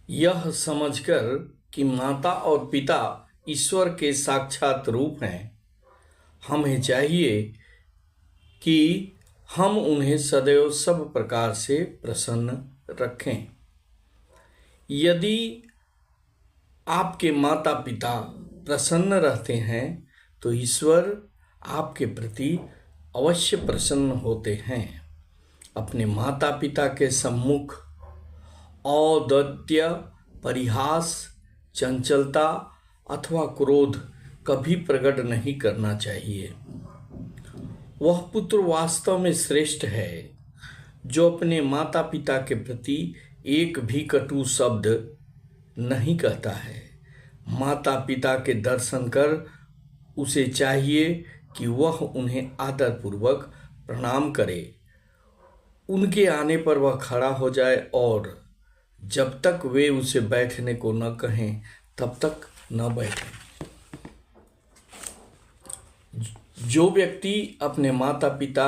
यह समझकर कि माता और पिता ईश्वर के साक्षात रूप हैं, हमें चाहिए कि हम उन्हें सदैव सब प्रकार से प्रसन्न रखें। यदि आपके माता पिता प्रसन्न रहते हैं तो ईश्वर आपके प्रति अवश्य प्रसन्न होते हैं। अपने माता पिता के सम्मुख औदार्य, परिहास, चंचलता अथवा क्रोध कभी प्रकट नहीं करना चाहिए। वह पुत्र वास्तव में श्रेष्ठ है जो अपने माता पिता के प्रति एक भी कटु शब्द नहीं कहता है। माता पिता के दर्शन कर उसे चाहिए कि वह उन्हें आदरपूर्वक प्रणाम करे। उनके आने पर वह खड़ा हो जाए और जब तक वे उसे बैठने को न कहें तब तक न बैठे। जो व्यक्ति अपने माता पिता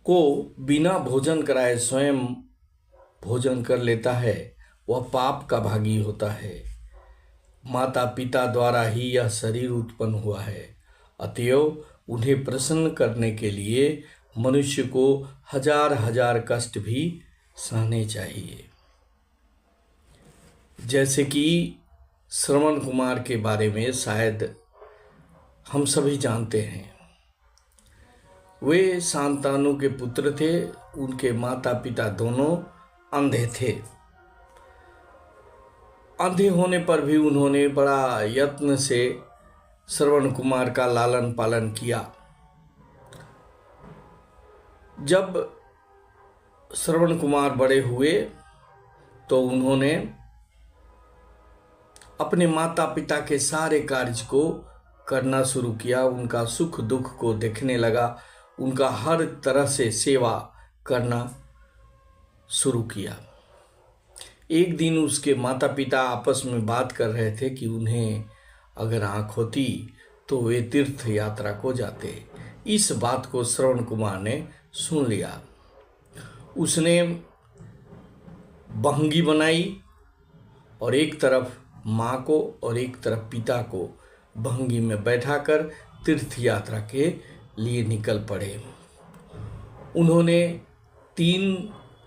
को बिना भोजन कराए स्वयं भोजन कर लेता है वह पाप का भागी होता है। माता पिता द्वारा ही यह शरीर उत्पन्न हुआ है, अतएव उन्हें प्रसन्न करने के लिए मनुष्य को हजार हजार कष्ट भी सहने चाहिए। जैसे कि श्रवण कुमार के बारे में शायद हम सभी जानते हैं। वे शांतनु के पुत्र थे। उनके माता पिता दोनों अंधे थे। अंधे होने पर भी उन्होंने बड़ा यत्न से श्रवण कुमार का लालन पालन किया। जब श्रवण कुमार बड़े हुए तो उन्होंने अपने माता पिता के सारे कार्य को करना शुरू किया। उनका सुख दुख को देखने लगा, उनका हर तरह से सेवा करना शुरू किया। एक दिन उसके माता पिता आपस में बात कर रहे थे कि उन्हें अगर आँख होती तो वे तीर्थ यात्रा को जाते। इस बात को श्रवण कुमार ने सुन लिया। उसने भंगी बनाई और एक तरफ माँ को और एक तरफ पिता को भंगी में बैठाकर तीर्थ यात्रा के लिए निकल पड़े। उन्होंने 3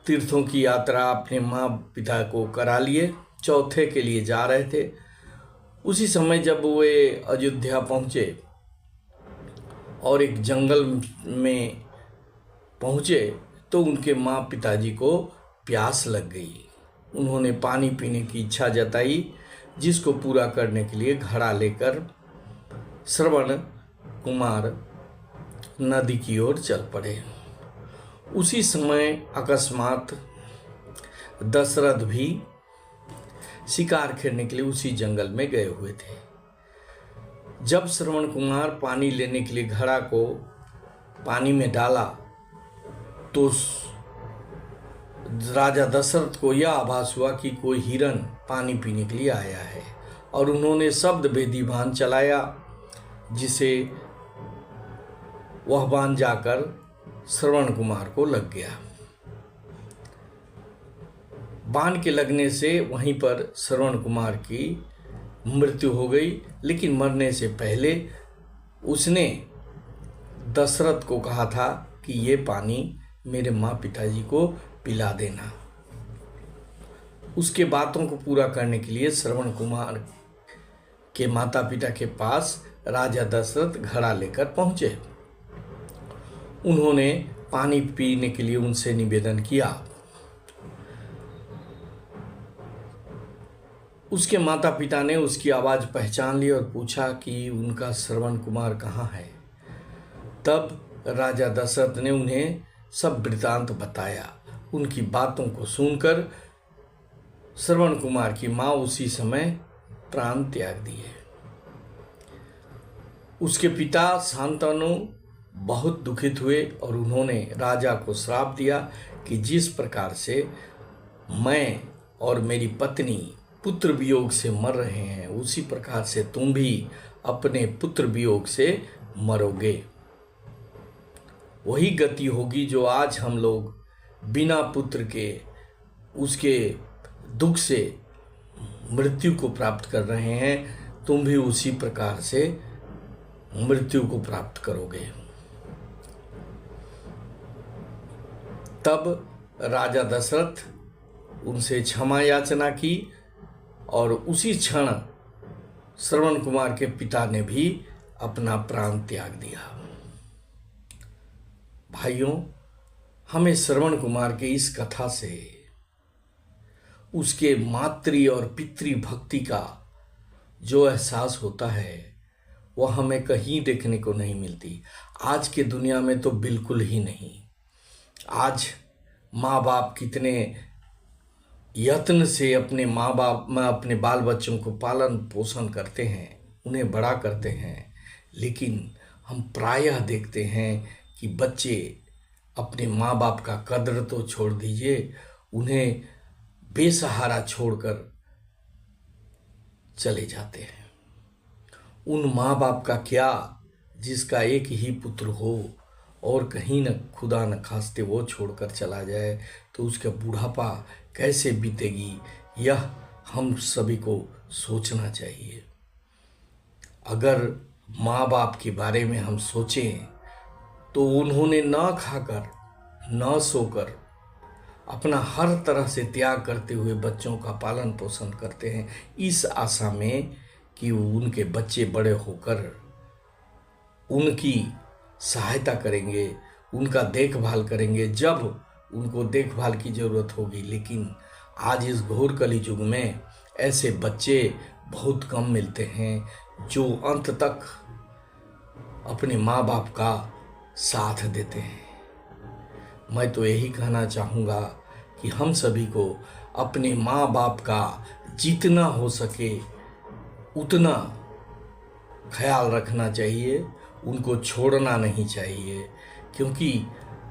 तीर्थों की यात्रा अपने माँ पिता को करा लिए, चौथे के लिए जा रहे थे। उसी समय जब वे अयोध्या पहुँचे और एक जंगल में पहुँचे तो उनके माँ पिताजी को प्यास लग गई। उन्होंने पानी पीने की इच्छा जताई, जिसको पूरा करने के लिए घड़ा लेकर श्रवण कुमार नदी की ओर चल पड़े। उसी समय अकस्मात दशरथ भी शिकार खेलने के लिए उसी जंगल में गए हुए थे। जब श्रवण कुमार पानी लेने के लिए घड़ा को पानी में डाला तो राजा दशरथ को यह आभास हुआ कि कोई हिरन पानी पीने के लिए आया है और उन्होंने शब्द भेदी बाण चलाया, जिसे वह बाण जाकर श्रवण कुमार को लग गया। बाण के लगने से वहीं पर श्रवण कुमार की मृत्यु हो गई। लेकिन मरने से पहले उसने दशरथ को कहा था कि ये पानी मेरे माँ पिताजी को पिला देना। उसके बातों को पूरा करने के लिए श्रवण कुमार के माता पिता के पास राजा दशरथ घड़ा लेकर पहुंचे। उन्होंने पानी पीने के लिए उनसे निवेदन किया। उसके माता पिता ने उसकी आवाज़ पहचान ली और पूछा कि उनका श्रवण कुमार कहाँ है। तब राजा दशरथ ने उन्हें सब वृतांत बताया। उनकी बातों को सुनकर श्रवण कुमार की माँ उसी समय प्राण त्याग दिए। उसके पिता शांतनु बहुत दुखित हुए और उन्होंने राजा को श्राप दिया कि जिस प्रकार से मैं और मेरी पत्नी पुत्र वियोग से मर रहे हैं, उसी प्रकार से तुम भी अपने पुत्र वियोग से मरोगे। वही गति होगी जो आज हम लोग बिना पुत्र के उसके दुख से मृत्यु को प्राप्त कर रहे हैं, तुम भी उसी प्रकार से मृत्यु को प्राप्त करोगे। तब राजा दशरथ उनसे क्षमा याचना की और उसी क्षण श्रवण कुमार के पिता ने भी अपना प्राण त्याग दिया। भाइयों, हमें श्रवण कुमार के इस कथा से उसके मातृ और पितृ भक्ति का जो एहसास होता है वह हमें कहीं देखने को नहीं मिलती। आज के दुनिया में तो बिल्कुल ही नहीं। आज माँ बाप कितने यत्न से अपने अपने बाल बच्चों को पालन पोषण करते हैं, उन्हें बड़ा करते हैं, लेकिन हम प्रायः देखते हैं कि बच्चे अपने माँ बाप का कद्र तो छोड़ दीजिए, उन्हें बेसहारा छोड़कर चले जाते हैं। उन माँ बाप का क्या जिसका एक ही पुत्र हो और कहीं न खुदा न खास्ते वो छोड़कर चला जाए तो उसका बुढ़ापा कैसे बीतेगी, यह हम सभी को सोचना चाहिए। अगर माँ बाप के बारे में हम सोचें तो उन्होंने न खाकर न सोकर अपना हर तरह से त्याग करते हुए बच्चों का पालन पोषण करते हैं, इस आशा में कि उनके बच्चे बड़े होकर उनकी सहायता करेंगे, उनका देखभाल करेंगे जब उनको देखभाल की ज़रूरत होगी। लेकिन आज इस घोर कली युग में ऐसे बच्चे बहुत कम मिलते हैं जो अंत तक अपने माँ बाप का साथ देते हैं। मैं तो यही कहना चाहूँगा कि हम सभी को अपने माँ बाप का जितना हो सके उतना ख्याल रखना चाहिए, उनको छोड़ना नहीं चाहिए, क्योंकि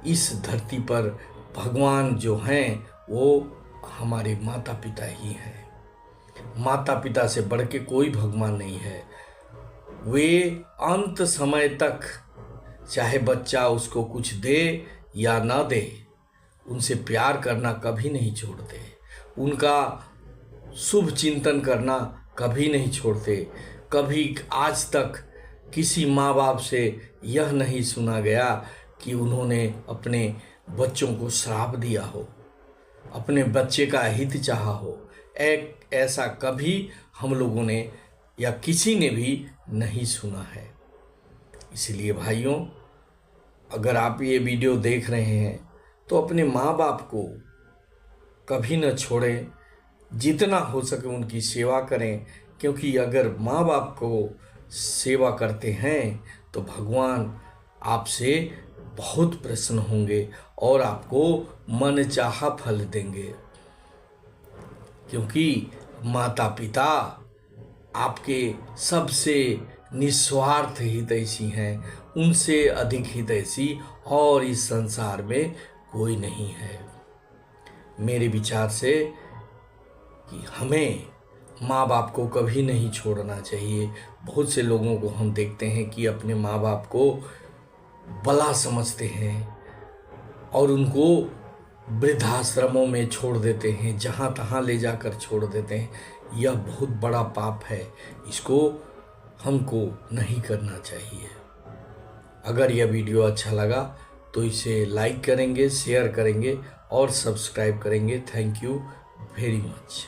इस धरती पर भगवान जो हैं वो हमारे माता पिता ही हैं। माता पिता से बढ़ के कोई भगवान नहीं है। वे अंत समय तक चाहे बच्चा उसको कुछ दे या ना दे, उनसे प्यार करना कभी नहीं छोड़ते, उनका शुभ चिंतन करना कभी नहीं छोड़ते। कभी आज तक किसी माँ बाप से यह नहीं सुना गया कि उन्होंने अपने बच्चों को श्राप दिया हो, अपने बच्चे का हित चाहा हो। ऐसा कभी हम लोगों ने या किसी ने भी नहीं सुना है। इसलिए भाइयों, अगर आप ये वीडियो देख रहे हैं तो अपने माँ बाप को कभी न छोड़ें, जितना हो सके उनकी सेवा करें, क्योंकि अगर माँ बाप को सेवा करते हैं तो भगवान आपसे बहुत प्रसन्न होंगे और आपको मनचाहा फल देंगे, क्योंकि माता पिता आपके सबसे निस्वार्थ हितैषी हैं। उनसे अधिक हितैषी और इस संसार में कोई नहीं है। मेरे विचार से कि हमें माँ बाप को कभी नहीं छोड़ना चाहिए। बहुत से लोगों को हम देखते हैं कि अपने माँ बाप को बला समझते हैं और उनको वृद्धाश्रमों में छोड़ देते हैं, जहाँ तहाँ ले जाकर छोड़ देते हैं। यह बहुत बड़ा पाप है, इसको हमको नहीं करना चाहिए। अगर यह वीडियो अच्छा लगा तो इसे लाइक करेंगे, शेयर करेंगे और सब्सक्राइब करेंगे। Thank you very much.